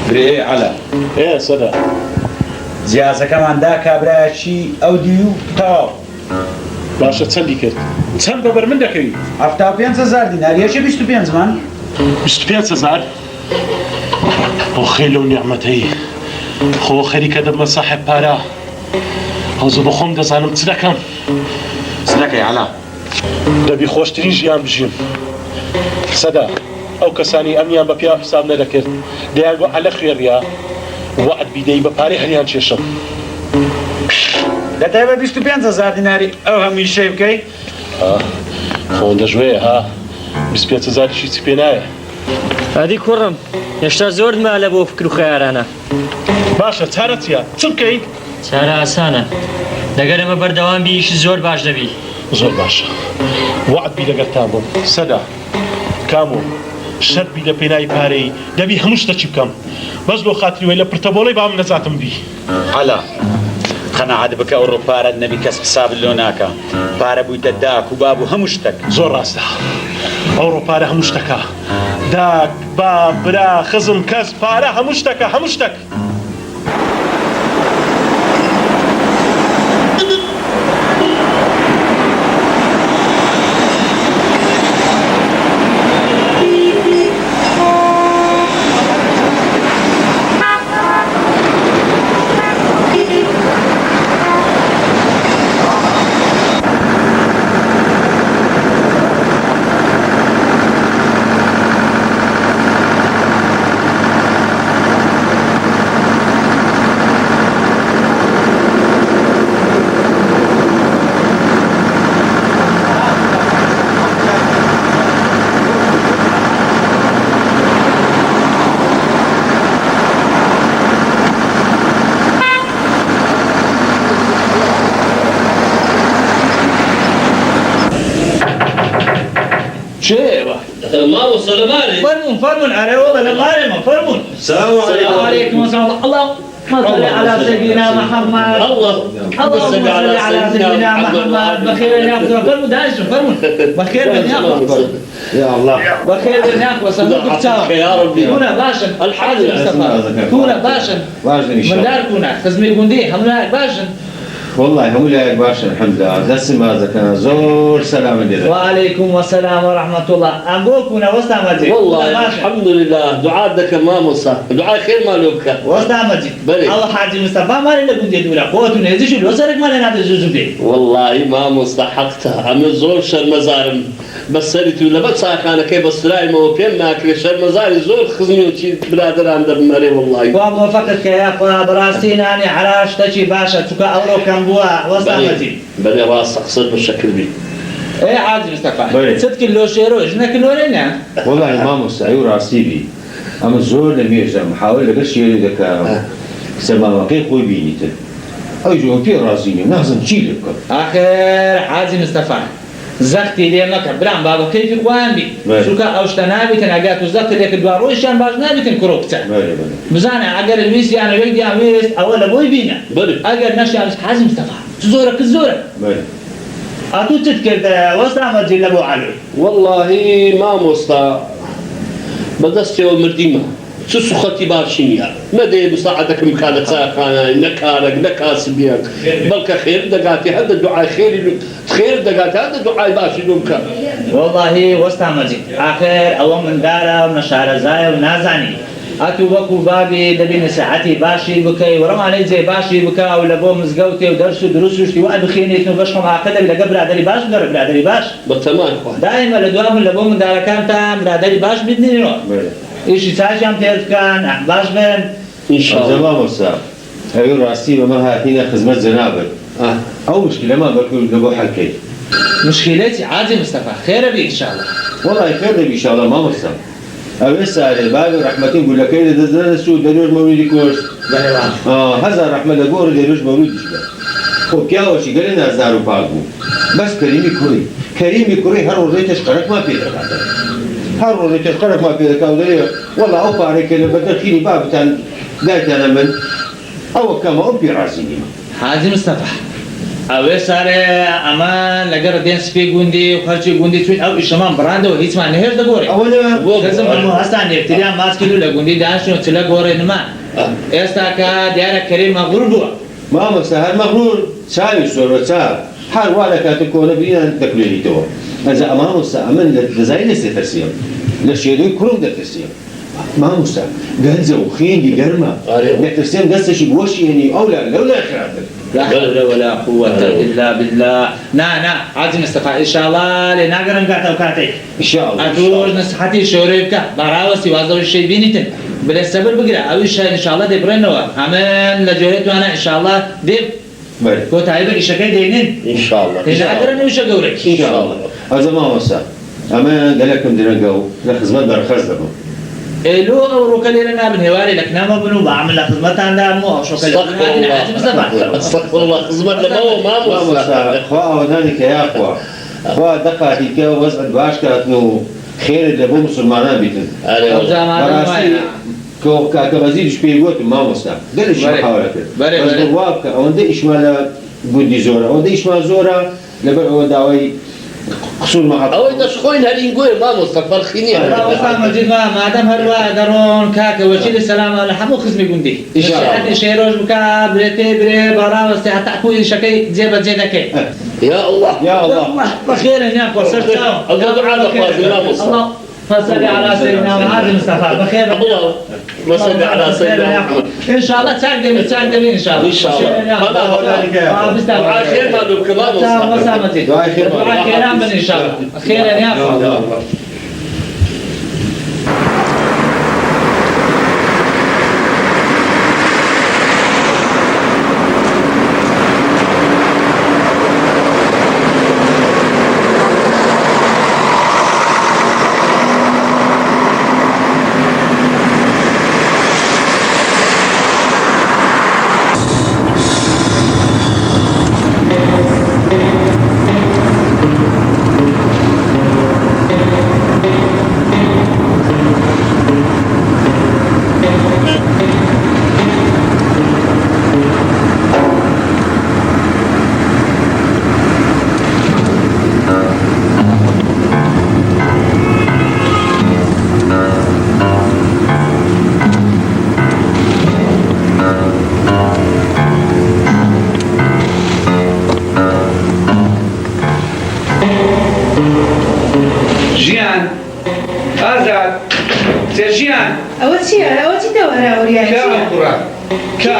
برێ عەلا سەدا جیازەکەمان دا کابرایەکی ئەو دی و تاو باشە چەندی کرد چەند بەبەر من دەکەوی 75,000 دینار یەکێ 25 مان 25,000 بۆ خێل و نیعمەتەی خۆ خەریکە دەبمە ساحێب پارە هەوزە بۆ خۆم دەزانم چ دەکەم چ دەکەی عەلا دەبی خۆشترین ژیان بژیم سەدا ئەو کەسانی ئەمیان بە پیا حساب نەدەکرد دەیان بۆ عەلە خوێڕیا وەعد بیدەی بە پارەی هەریان کێشم دەتای بە 25,000 دیناری ئەو هەمووی شەی بکەی خۆن دەژوێ ها 25,000 چی پێ نایە هادی کوڕم هێشتا زۆر مالە بۆ فکر و خەیارانە باشە چارە چیە چ بکەیت چارە ئاسانە دەگەر ئەمە بەردەوام بیش زۆر باش دەبی زۆر باشە وعد بی لەگەڵتان بووم سەدا کامۆ شەرت بی لە پێناوی پارەی دەبی هەموو شتە چی بکەم بەس بۆ خاتری وێ لە پرتەبۆڵی بام نەزاتم بی عەلا قەنەعەت بکە ئەو ڕۆپارەت نەبی کەس حساب لۆ ناکە پارە بوویتە داک و باب و هەموو شتێک زۆر ڕاستە ئەو ڕۆپارە هەموو شتەکە داک با برا خزم کەس پارە هەموو شتەکە هەموو شتێک الله سلاماري فرمون على والله للغارمة فرمون السلام عليكم السلام اللهم صل على سيدنا محمد اللهم صل على سيدنا محمد بخير ناخذ فرمون دايش فرمون بخير ناخذ يا الله بخير ناخذ صندوق تاو يا ربي كونا باشا الحاج كونا باشا من دار كونا خزمي بوندي همنا باشا والله هم لا باشا الحمد لله دس ما ذكر زور سلام عليكم وعليكم السلام ورحمة الله أنبوكنا وستعمتي والله الحمد لله دعاء ذاك ما مصح دعاء خير ما لوك وستعمتي بلي الله حاج مصطفى ما لنا بندي دولا قوتنا يزيش الوزارك ما لنا تزوجي والله ما مستحقتها عم زور شر مزارم بس سرت ولا بس كان كيف بسراي ما وبين ما كل شر مزاري زور خزني وشي بلادر عند مري والله وموافقتك يا أخوة براستين أنا على شتشي باشا تكا أورو كم بوا وستعمتي بلي راس أقصد بالشكل بي ايه عادي مصطفى 6 كيلو شيرو اجنا كيلو لنا والله ما مستعيو راسي بي اما زور لميرجع محاولة لقى شيء ذاك سما كيف خوي بينيته اجوا في راسيني نازم تشيلك اخر عادي مصطفى زختي لي ما كبران بابا كيف قوان بي شو كا اوشتنابي تناقات وزخت لك دواروشان باش نابي تنكروكتا مزانا اگر الويس يعني ويدي عويس اولا بوي بينا اگر نشي على عادي مصطفى زورك زورك أتو تذكر وصلنا مجيء لأبو علي والله ما مصطفى بدست يوم مرديمة شو سختي بارشينيا ما دي مساعدك مكانك ساقانا نكارك نكاسبيك بلك خير دقاتي هذا الدعاء خير دقاتي هذا الدعاء باشي دومك والله وصلنا مجيء آخر أول من دارا ومن شعر زايا ونازاني أتو وكو بابي دبين ساعتي باشي بكي ورماني زي باشي بكا ولا بو مزقوتي ودرسو دروسوشتي وقت بخينيتنو بشخم عقدة بلا قبل عدلي باش قرب عدلي باش بالتمام دائما لدوام لبو من دارا كانتا من عدلي باش بدني نروح إيشي ساعتي عم تهرف كان أحباش بن إن شاء الله زمان مصاب هاي راسي وما هاتينا خدمة زنابل أو مشكلة ما بقول نبو حكي مشكلتي عادي مصطفى خير بي إن شاء الله والله خير بي إن شاء الله ما مصاب أبس على الباب رحمتين يقول لك إذا درسوا دروج مولودي كورس هذا رحمة لقور دروج مولودي شبه خب كيا وشي قال لنا زارو باقو بس كريمي كوري هر وريتش قرق ما بيدك هر وريتش قرق ما بيدك والله أوفى عليك اللي بدل فيني باب تان قالت أنا من ئەوە کەمە ئەو پێ ڕازی نیمە حاجی مستەفا ئەوێ سارێ ئەمان لەگەڕ دێن سپی گوندی و خەرچی گوندی توی ئەو ئیشەمان بڕاندەوە هیچمان نهێش دەگۆڕی بۆ کەسم هەستان یەکتریان ماچ کرد و لە گوندی داشتن و چلە گۆڕێ نما ئێستا کە دیارە کەریم مەغروور بووە مامۆستا هەر مەغروور چاوی سۆرە چاو هەر وا لە کاتە کۆنە بینیان دەکوێنیتەوە ئەجا مامۆستا ئەمن لە دەزای لەسێ تەرسیم لە شێدوی کوڕم دەترسیم مامۆستا گەنجە و خێنی گەرمە دەترسیم دەستەشی بۆشیێنی ئەو لەو لای خراپتر لا حول ولا قوة إلا بالله نا عزيز مصطفى إن شاء الله لناقرن قاعدة وكاتي إن شاء الله أتوج نصحتي شوريبك براوسي وازو الشيء بينيتن بلا السبب بقرا أو الشيء إن شاء الله دبرنوا همان لجوريت وأنا إن شاء الله دب كنت عايبك إشكاي دينين إن شاء الله إذا أقرن وش أقولك إن شاء الله هذا ما هو صح أما قالكم درنجو لخدمة برخص دبوا لو أو ركلنا من هواري لك نام بنو بعمل لك خدمة عندها مو أو شكل استغفر الله خدمة ما هو أخوة ذلك يا أخوة أخوة دقة هيك وزع باش كاتنو خير اللي بو مسلمان بيتن كوزير شبيوت ما مستا ده إيش محاولة بس بوابك أو ده إيش مالا بودي زورا أو ده إيش ما زورا لبر داوي قصور محط أو إذا شخوين هالين قوي ما مستقبل خيني وصل مجد ما دام هروا درون كاك وشيل السلام على حمو خزمي قندي إن شاء الله شيروج بكا بريتي بري برا وستي حتى أكوي شكي زيبة زيدك يا الله يا الله بخير يا فرصة الله فصل على سيدنا محمد مصطفى بخير الله وصل على سيدنا محمد ان شاء الله تعقدين ان شاء الله ان شاء الله هذا هو ذلك دعاء خير ما دوب كمان وسامتي دعاء خير ان شاء الله خير يا الله سيرجيان أوتي توهرا وريان كا القرآن كا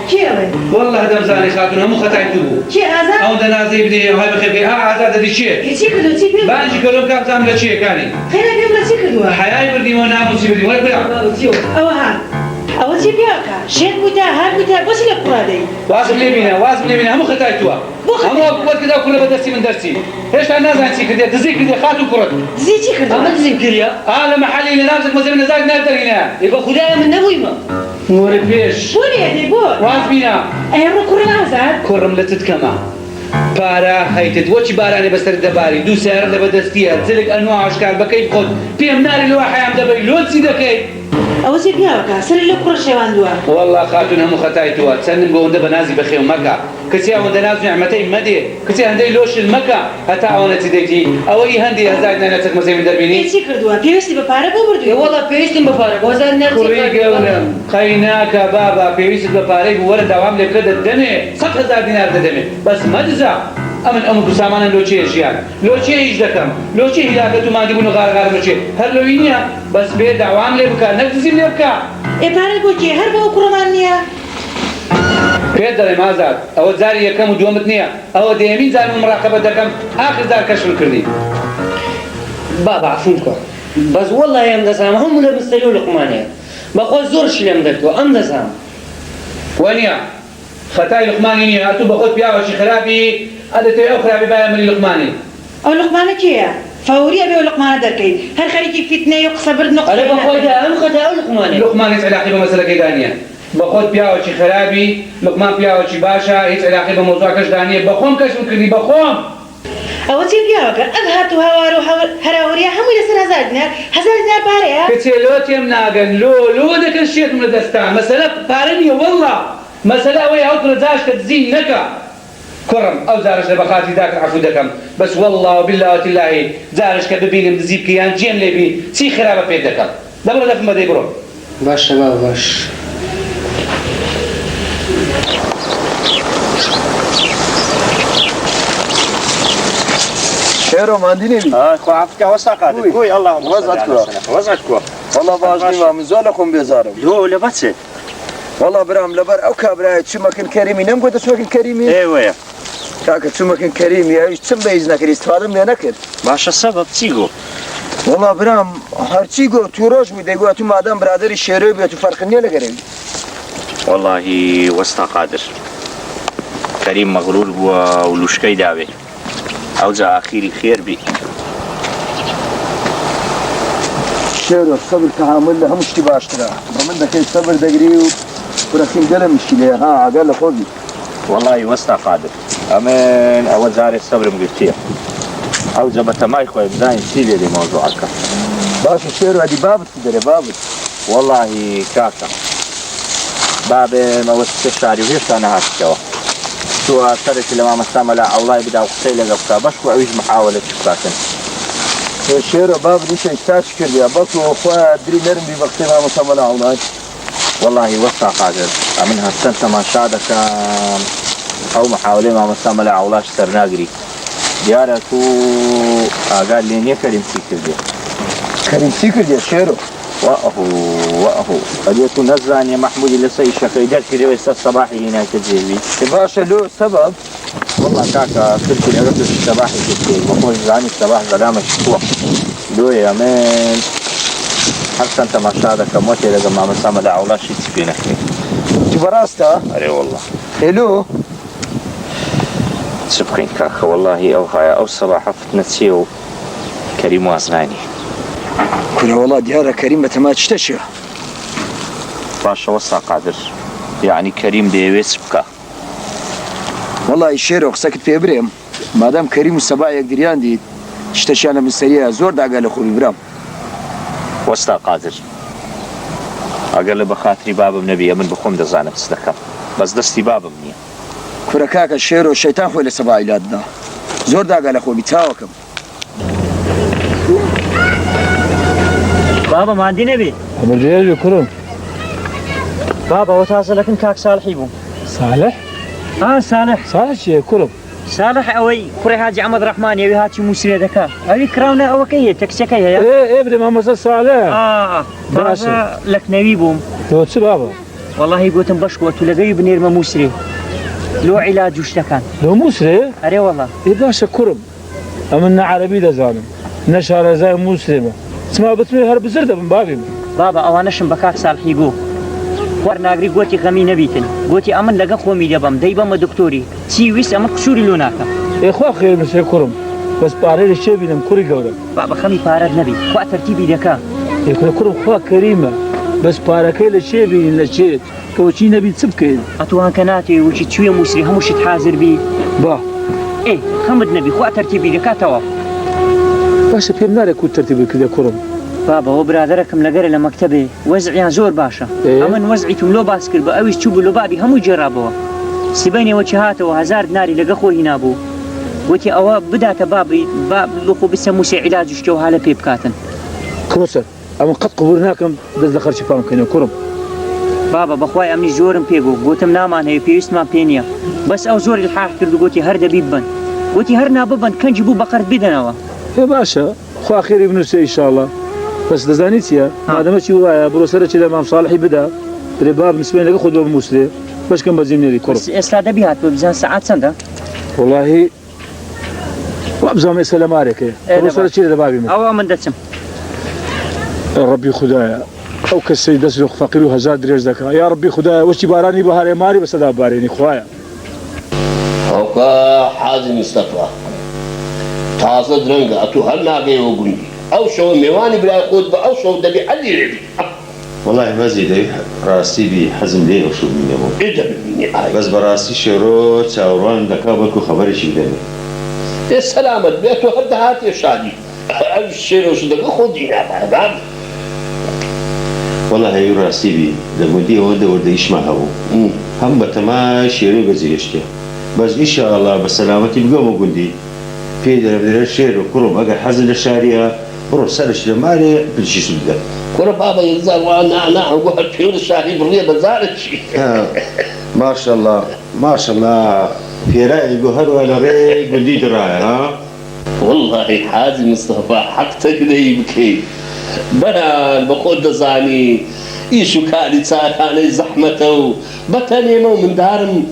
كيوي والله هذا مزاني خاتون هم خطايتوه كي أزا أو دنازي بدي هاي بخير عزاد دي شيء كي كدو تي بيو بانجي كلهم كاب تعمل شيء كاني خير بيو لا تي كدو حياي بردي وناموسي بردي ولا بلا أوتي بيوكا شيخ بوتا هاد بوتا بس لك قرادي واصل لي بينا هم خطايتوه هم وقت كذا كله بدرسي من درسي ايش انا زانتي كذا تزيك كذا خاتو كرة زي تي كدو ما تزين كريا لما حالي اللي نامسك مثلا نزاك نقدر هنا يبقى خدايا من نبوي ما نور بيش بوني هدي بون واز بينا أيام كورنا أزاد كرم لتتكما پارا هەیتت وەچی بارانێ بەسەر دەباری دوو سیارە لە بەدەستیە جلێک ئەنواع عشکار بەکەی خۆت پێم ناری لەوە حەیام دەبەی لۆ چی دەکەیت أوتي بيوكا سر اللي كورا شواندوا والله خاتون هەموو خەتایتوە چەندم بۆ ئەوەندە بەنازی بەخێو مەکە کەچی ئەوەندە ناز نیعمەتەی مەدێ کەچی هەندەی لۆشل مەکە هەتا ئەوەنە چی دەیتی ئەوەی هەندی هەزار نانەچەک مەزەی من دەبینی تي كدوا بيوستي بپارە بۆ بردووی والله پێویستم بە پارە بۆزار کوڕی گەورم قەیناکە بابا پێویستت بە پارەی بوو وەرە داوام لێ بکە دەدەمێ 100,000 دینار دەدەمێ بەس مەدزە ئەمن ئەم سامانە لۆچەیە ژیان لۆچێ هیچ دەکەم لۆچێ هیلاکەت و مادی بوون و غارغار بچێ هەر لەوی نییە بەس بێ داوام لێ بکە نەکدزیم لێ بکە پارە بۆ کێ هەر بۆ کوڕمان نییە پێت دەڵێم ئازاد ئەوە جاری یەکەم و دووەمت نییە ئەوە دەیەمین جارم مراقەبە دەکەم ئاخر جار کەشفم کردی بابا عفو بکە بەس والله ئەم دەزانم هەموو لە مستەری و لوقمانەیە بەخۆ زۆرشی لێم دەکەوە ئەم دەزانم وەنیە خەتای لوقمانی نییە هاتوو بە خۆت پیاوەشی خراپی ئەدەتەوێت ئەو خراپی باە ملی لوقمانی ئەو لوقمانە کێیە فورية بيو لقمانة دركي هر خليكي فتنة يقصى برد نقصة أنا بخوض أم خدها لقمانة لقمان هيك علاقة بمسألة كيدانية بخوض بياوشي خرابي لقمان بياوشي باشا هيك علاقة بموضوع كش دانية بخوم كش مكردي بخوم أوتي بياوكا أظهرت هوارو هراوريا هم يلسن 1000 دينار 1000 دينار باريا كتير لو تيم ناقن لو دكن شيت من دستان مسألة بارنية والله مەسەلە ئەوەیە ئەو کوڕە جاشکە دزی نەکە کوڕم ئەو جارش لە بەخاتی داکە عەفو دەکەم بەس وەڵڵا و بالله وتیللاهی جارش کە ببینم دزی بکە یان جێم لێبی چی خراپە پێ دەکەم دەبڕە دەفم بەدەی بڕۆ باشە بابا باش شێرۆ ماندی نێبی خوافتکە وەستا قادر کۆی ئەڵڵام وەزعت کۆ وەڵا باش نیوە من زۆر لە خۆم بێزارم لۆ لە بەچێت وەڵا برام لەبەر ئەو کابرایە چوومەکن کەریمی نەمگوتە چوومەکن کەریمی ئێوەیە کاکە چوومەکن کەریمی ئەویش چم بەیز نەکرد استفادەم لێ نەکرد باشە سەبەب چی گۆ وەڵا برام هەرچی گۆ تووڕۆژ بووی دەیگوات و مادەم برادری شێرۆی بێت و فەرقی نییە لەگەرەوی واللهی وەستا قادر کەریم مەغرور بووە و لوشکەی داوێ ئەو جا ئاخیری خێر بی شێرۆ سەبر تەحامل لە هەموو شتی باشترە بە من دەکەی سەبر دەگری و کوڕەکەیم گەلە میشی لێ ها ئاگەر لە خۆبی واللهی وەستا قادر ئەمن ئەوە جارێ سەبرم گرتیە ئەو جا بە تەمای خۆی بزانین چی لێ مۆزوعەکە باشە شێرۆ ئەدی بابت دەرێ بابت واللهی کاکە بابێم ئەوە شاری و هێشتا نەهاتەوە تووە سەرێکی لە مامەستا مەلا ئەوڵای بدا و قسەی لەگە بکە بەش و ئەویش محاولە چ بکاتن شێرۆ باب نیشە ئیستاچ کردیا بەڵکو خۆیان دری نەرم بی بە قسەی مامەستا مەلا ئەوڵای واللهی وەستا قادر ئەمن هەستەن تەماشا دەکەم ئەو محاولەی مامەستا مەلا ئەوڵاش سەرناگری دیارە تو ئاگار لێ نییە کەریم چی کردێ کەریم چی کردێ شێرۆ وأهو قد نزاني محمود لسي شكي درك ريسة صباحي هنا كجيبي باشا له سبب والله كاكا كنت لقيت الصباحي كجيبي وقول زاني الصباح ظلام الشكوى لو يا مان حتى انت ما شاهدك موتي لقى ما مسامة دعولا شي تفينك تبراستا اري والله الو سبقين كاكا والله او هاي او صباح فتنتي كريم وازناني كنا والله ديارة كريم بتما تشتشي باشا وصا قادر يعني كريم ديويس بكا والله الشيرو ساكت في ابريم ما دام كريم والسباع يقدريان دي تشتشي انا من سريع زور دا قال اخوي برام وصا قادر اقل بخاطري بابم نبي من بخوم دزانم صدقم بس دستي بابم نيه كركاك الشيرو الشيطان خوي لسباع يلادنا زور دا قال اخوي بتاوكم بابا ماندی نەبێ ئەمەجێژ کوڕم بابا وە تازە لەکن کاک ساڵحی بوو ساڵح ساڵح چییە کوڕم ساڵح ئەوەی کوڕی حاجی ئەحمەد ڕەحمانی ئەوی هاچی موسرێ دەکا ئەوی کراونە ئەوەکەی هەیە تەکسەکەی هەیە برێ مامەسە ساڵح تازە لەکنەوی بووم تۆ چ بابا وەڵاهی گوتم بەشکوە تو لەگەوی بنێرمە موسرێ لۆ عیلاج و شتەکان لۆ موسرێ ئەرێ وەڵا باشە کوڕم ئەمن نە عەرەبی دەزانم نە شارەزای موسرێمە سما بتمێ هەر بزر دەبم بابی من بابا ئەوانەشم بە کاک ساڵحی گوو وەرناگری گوتی غەمی نەبیتن گوتی ئەمن لەگە خۆمی دەبم دەی بەمە دکتۆری چی ویست ئەمە قسووری لۆ ناکەم خوا خێر نووسێ کوڕم بەس پارەی لە شێ بینم کوڕی گەورە بابا خەمی پارەت نەبی خوا تەرتیبی دەکا کوڕم خوا کەریمە بەس پارەکەی لە شێ بینین لە چێت کەوەچی نەبی چ بکەین ئەتوان کە ناتێ وچی کوێ موسری هەموو شت حازر بی با خەمت نەبی خوا تەرتیبی دەکاتەوە باشە پێم نارێت کو تەرتیبی کردە کوڕم بابا ئەو برادەرەکەم لەگەرە لە مەکتەبێ وەزعیان زۆر باشە ئەمن وەزعیتم لۆ باس کرد بە ئەویش چوو بوو لۆ بابی هەمووی جێڕابەوە سبەینەوە چی هاتەوە 1000 دیناری لەگە خۆی هینابوو وتی ئەوە بداتە بابی بخۆ بسە موسێ عیلاج شتێ و هالە پێ بکاتن کۆسەر ئەمە قەت قبول ناکەم دەست لە خەرچی پام بکەینەوە کوڕم بابا بەخوای ئەمنی زۆرم پێبوو گوتم نامان هەیە پێویستمان پێ نییە بەس ئەو زۆر الحاح کرد و گوتی هەر دەبی ببن گوتی هەر ناببن کەنجی بوو بەقەرت بدەنەوە باشە خوا خێری بنووسێ ئینشاڵڵا بەس دەزانی چییە مادەمە چی وایە بڕۆ سەرەکی لە مام ساڵحی بدا درێ باب نسبەی لەگە خۆ دۆ مووسێ بەشکەم بە جێنێری کوڕم ئێستا دەبی هات بۆ بزان سەعات چەندە وەڵاهی وا بزانم ئێستا لە مارێکەیە بڕۆ سەرەکی لە بابی من ئەوە من دەچم ڕەبی خودایە ئەو کەسەی دەست لە فەقیر و هەزار درێژ دەکا یا ڕەبی خودایە وەچی بارانی بەهارێ ماری بەسەدا بارێنی خوایە ئەوکە حازی مستەفا تازە درەنگە ئەتوو هەر ناگەیەوە گوندی ئەو شەوە میوانی برای خۆت بە ئەو شەو دەبی حەلی لێبی والله بەزی دەی ڕاستی بی حەزم لێ ئەو شەو بینەوە بەس بەڕاستی شێرۆ چاوەڕوان دەکا بەڵکو خەبەرێکی بدەنێ سەلامەت بێت و هەر دەهاتێ شادی ئەو شێرۆش دەگە خۆ دینابادام والله هي راسيبي لمدي ود ورد يسمعه هم بتما شيري بزيشته بس ان شاء الله بالسلامه بقوم قندي في در الشير وكرم اجا حزن الشاريه روح سرش لمالي بالشي سبدا كل بابا ينزل وانا اقول في الشاهي بريه بزارت شيء ما شاء الله ما شاء الله في راي الجوهر ولا راي قندي درايه ها والله حازم مصطفى حقتك لي بكي بنا بقود زاني إيشو كاني ساكاني زحمته بتنيمو من دارم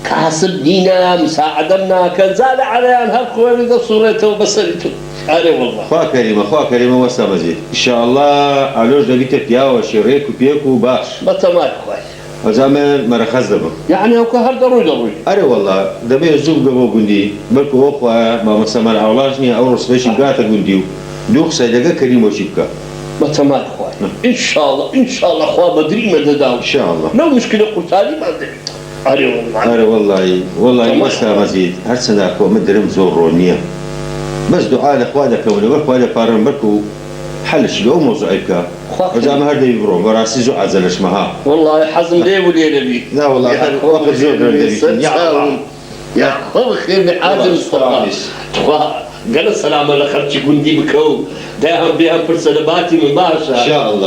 كاسب دينا مساعدنا كنزال عليان هالخوالي ذا صورته وبصرته أنا والله خوا كريمة وسا مزيد إن شاء الله علوش دقيتك يا وشريك وبيكو باش بتمات خوي وزمان مرخز دبا يعني هو كهر ضروري أري والله دبي الزوج قبو قندي بلكو أخوة ما مسمى أولاشني أو رسفيش قاتا قنديو دوخ سيدقا كريم وشيبكا بتمات خوي إن شاء الله خواه بدري مدداو إن شاء الله لو مشكلة قلتالي ما أدري أري والله وسا مزيد هر سنة أكو مدرم زور رونية بس دعاء لأخوانك ولا بارن بركو حلش لو موضوعك وإذا ما هذا يبرو براسي زو عزلش معها والله حزم ليه وليه نبي لا والله وقت زور نبي يا أخو خير بحازم مصطفى قال السلام على خرج قندي بكو داهم بها فرسلباتي مباشرة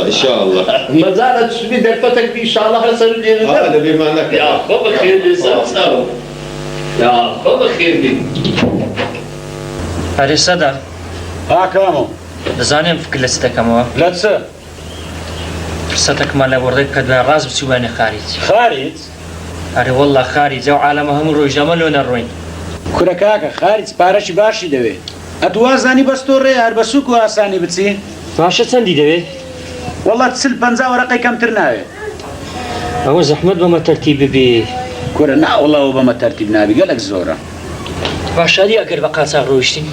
إن شاء الله ما زالت شبي دلفتك إن شاء الله رسل لي هذا بما لك يا أخو خير لي سلام يا أخو خير لي هذه صدى كامو دەزانێم فکر لە چ دەکەمەوە لە چ فرسەتێکمان لە وەڕێک کە دوای ڕاست بچوبانێ خارج ئەرێ وەڵڵا خارج ئەو عالەمە هەموو ڕۆژەمە لۆ نەڕۆین کورە کاکە خارج پارەشی باشی دەوێت ئەتوازانی بەستۆ ڕێ هەر بە سووک و ئاسانی بچی باشە چەندی دەوێت وەڵڵا 40-50 وەرەقەی کەمتر ناوێت ئەوە زەحمەت بەمە تەرتیب ببێ کورە ناوەڵەوە بەمە تەرتیب نابی گەلێک زۆرە باشادی ئەگەر بە قاچاق ڕۆیشتین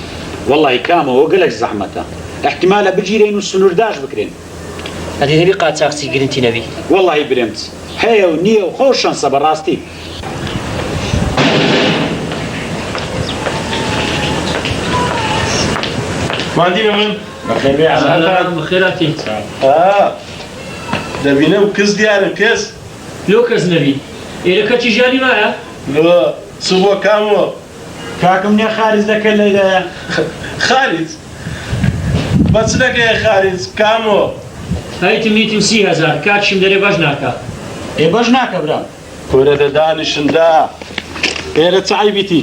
والله کامەوە گەلێک زەحمەتە احتمالە بگیرین و سنوورداش بکرێن ئەدی دەبی قاچاقچی گرنتی نەبی والله برێمت هەیە و نییە و خۆشەنسە بەڕاستی مادی من بەخێراتی دەبینە و کەس دیارە کەس لۆ کەس نەبی ئێرە کەچی ژیانی وایە چ بۆ کامەوە کاکم نییە خارج دەکەن لەیدایە خارج بە چ دەکەی خارج کامەوە هەیتم نیتیم 30,000 کاتشم دەرێ باش ناکە ئێ باش ناکە برام کورە دەدانشندا ئێرە چای بیتی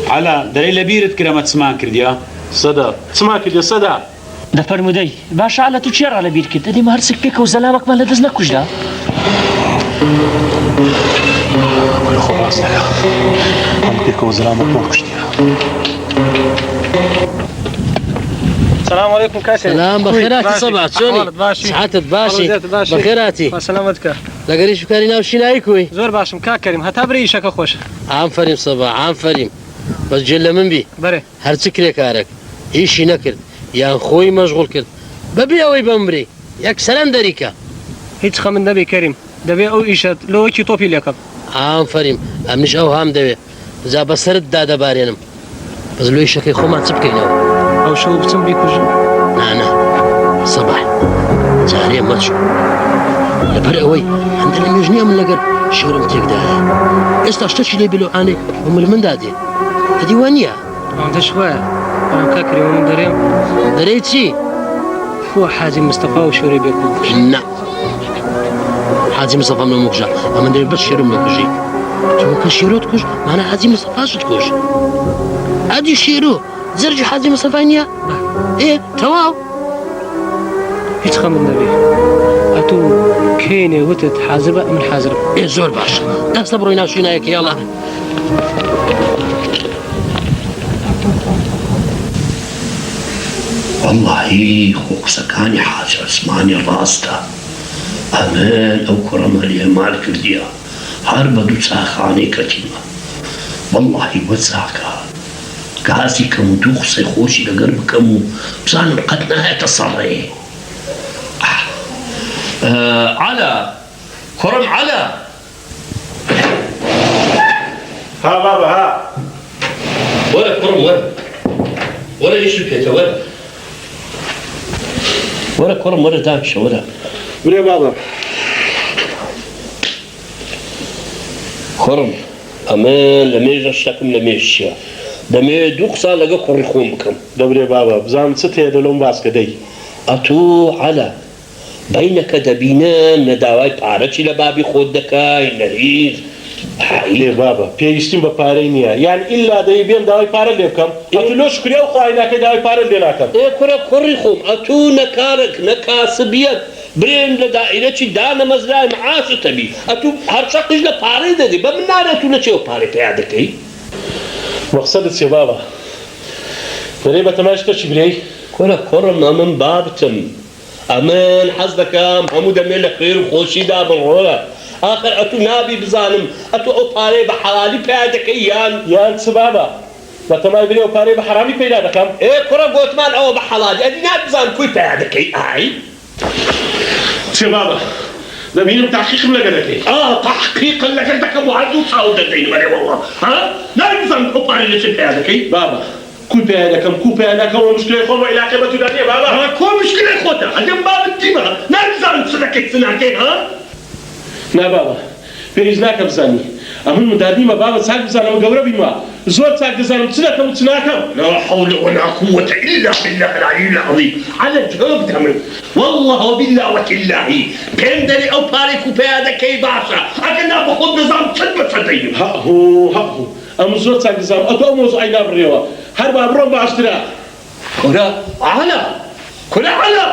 حالا دەرەی لە بیرت کرەمە چمان کردیا سەدا چما کردی سەدا دەفەرمودەی باشە لە تو چێڕا لە بیر کرد دەدیم هەرسک پێکە و زەلامەکمان لە دەست نەکوژدا خۆ ڕاست نەکە ئەم پێکەوە زەلامەکمان کوشتیە السلام عليكم كاسر سلام بخيراتي صباح شلوني صحتك باشي بخيراتي سلامتك لقريش فكاري ناوشي نايكوي زور باشم كاك كريم هتا بريشك خوش عام فريم صباح عام فريم بس جل من بي بري هر تكري كارك ايشي نكر يا خوي مشغول كرد ببي اوي بمري ياك سلام دريكا هيك خمن نبي كريم دبي او ايشت لو كي توفي لك عام فريم امنش او هام دبي اذا بسرد دادا بارينم بس لو ايشك خو ما تسبكينو او شو بتم بيكوجو انا صباح جاري ماتشو لبر اوي عندنا ميجنيه من لقر شورم تقدا استاشتش لي بلو اني هم من دادي هذه وانيا عند شويه انا كاكري ومن دريم دريتي هو حازم مصطفى وشوري بيكو لا حازم مصطفى من مكجا اما ندير بس شيرو من كجي تو كشيرو تكوش معنا حازم مصطفى تكوش ادي شيرو زرج حازم مصطفى ايه تواو هيك خمن النبي اتو كيني وتت حازبه من حازر ايه زور باش لا صبروا يناوشينا هيك يلا والله خوك سكاني حاجة اسماني راستا امان او كرمالي مال كرديا هرب دو ساخاني كتيما والله وزاكا قاسي كم دوخ سيخوشي لقرب كم بزان قد نهاية الصري على كرم على ها بابا ها ولا كرم ولا ايش البيت ولا كرم ولا داكشة ولا برێ بابە خڕم ئەمە لە مێژە شەکم لە مێژشیە دەمەوێت 2 قسە لەگە کوڕی خۆم بکەم دەبرێ بابە بزانم چ تێدە لەم باسکە دەی ئەتۆ عەلا بەینەکە دەبینە نەداوای پارەچی لە بابی خۆت دەکای نەریز لێ بابە پێویستیم بە پارەی نییە یان ئیلا دەی بێم داوای پارە لێ بکەم ئەتو لۆ شکریا و خوای ناکەی داوای پارە لێ ناکەم کوڕە کوڕی خۆم ئەتو نەکارێک نەکاسبیەت برێن لە دائیرەکی دانەمەزرای معاشت هەبی ئەتو هەر شەقیش لە پارەی دەدی بە من نارێت و نەچێ و پارەی پیا دەکەی مەقسەدت چێ بابە بەرێ بە تەماشا تۆ چی برێی کوڕە کوڕم ئەمن بابتم ئەمن حەز دەکەم هەموو دەمێ لە خێر و خۆشیدا بڕۆرە آخر ئەتو نابی بزانم ئەتو ئەو پارەی بە حەڵالی پیا دەکەی یان چ بابە بە تەمای برێ و پارەی بە حەرامی پەیدا دەکەم کوڕە گۆتمان ئەوە بە حەڵالی ئەدی نابزانم کوی پیا دەکەی ئای چێ بابە دەبینم تاحقیقم لەگە دەکەی تحقیقا لەگە دەکەم و هەردوو چاو دەدەین بەرێ وەڵڵا نابزانم ئەو پارەی لە چ پیا دەکەی بابە کوی پیا دەکەم کوی پیا دەکەم و مشکلەی خۆم بە عیلاقەی بە تودا نییە بابە کۆ مشکلەی خۆتە ئەگەم بابت دیمە نابزانم چ دەکەی چ ناکەی نا بابە پێویست ناکە بزانی ئەمن مدادیمە بابە چاک بزانەوە گەورە بینوە زۆر چاک دەزانم چ دەکەم و چ ناکەم لا حول ولا قوة إلا بالله العلي العظيم على جواب دمر والله وبالله وكالله بندري أو بارك وبيادا كي باشا أكنا بخود نظام صدمة صديم هاهو ئەم زۆر چاک دەزانم ئەتۆ ئەو مۆزوعی نابڕێەوە هەر با بڕۆم باشترە كرة على كرة على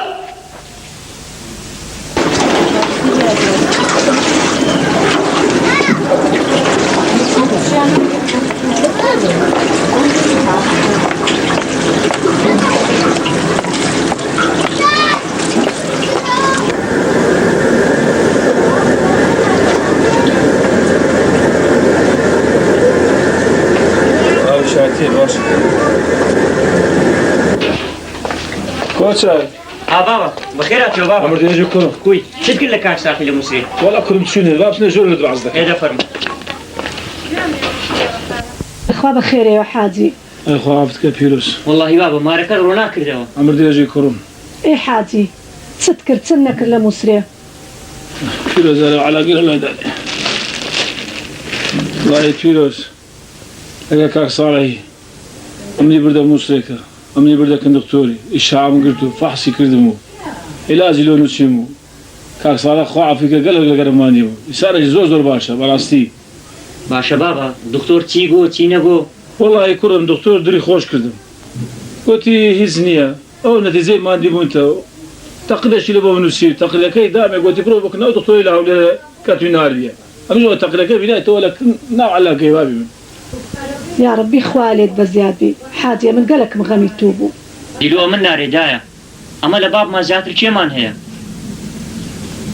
کۆچای بابە بەخێرات بابە ئەمر دێژی کوڕم کوی چت کرد لە کاک ساقی لە مووسێ وەڵا کوڕم چوونێ بابچنە زۆر لە دوعاز دەکەم دەفەرمە خوا بەخێرەوە حاجی ئەخوا عافت کە پیرۆز وەڵڵاهی بابە مارەکە ڕۆ ناکردەوە ئەمر دێژی کوڕم ئێ حاجی چت کرد چن نەکرد لە مووسێ پیرۆز ئەرە عەلاگیر هەلادانێ وڵای پیرۆز ئەگە کاک ساڵحی ئەمنی بردە مووسێکە ئەمنی بردە کندکتۆری ئیشام کرد و فەحسی کردم و عیلاجی لۆ نووسیم و کاک ساڵح خوا عافیکە گەلێک لەگەرمانی بوو ئیسارێکی زۆر باشە بەڕاستی باشە بابە دکتۆر چی گۆ چی نەگۆ وەڵی کوڕم دکتۆر دری خۆش کردم گوتی هیچ نییە ئەو نەتیجەی مادی بوونتەوە تەقلێکی لە بۆ نووسی تەقلەکەی دامێ گوتی بڕۆ بکەنەوە دکتۆری لە هەولێر کەتوی ناردیە ئەمژەوە تەقلەکە بینایەتەوە لە ناو عەلاقەی وابی من یا ڕەبی خوا لێت بەزیاد بی حاجێ من گەلێکم غەمی تو بوو دیلۆ من نارێدایە ئەمە لە بابمان زیاتر کێمان هەیە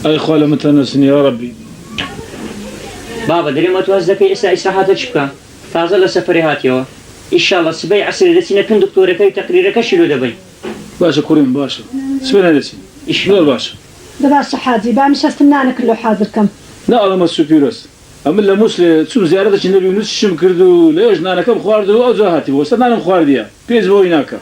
ئەی خوا لە متەنەسنی یا ڕەبی بابە دەرێمە تواز دەکەی ئێستا ئیسراحاتە چ بکە تازە لە سەفەرێ هاتیەوە ئیشاڵڵا سبەی عەسرێ دەچینە کن دکتۆرەکەی تەقریرەکەشی لۆ دەبەین باشە کوڕیم باشە سبەی نەدەچین زۆر باشە دەباشە حاجی بامی شەستم نانەکرد لەو حازرکەم ناڵەمە سوپیرۆس ئەمن لە مووسێ چوو زیارەتێکی نەبی نووسشم کرد و لە ێژ نانەکەم خوارد و ئەو جا هاتی بۆ سەر نانم خواردیە پێش بۆی ناکە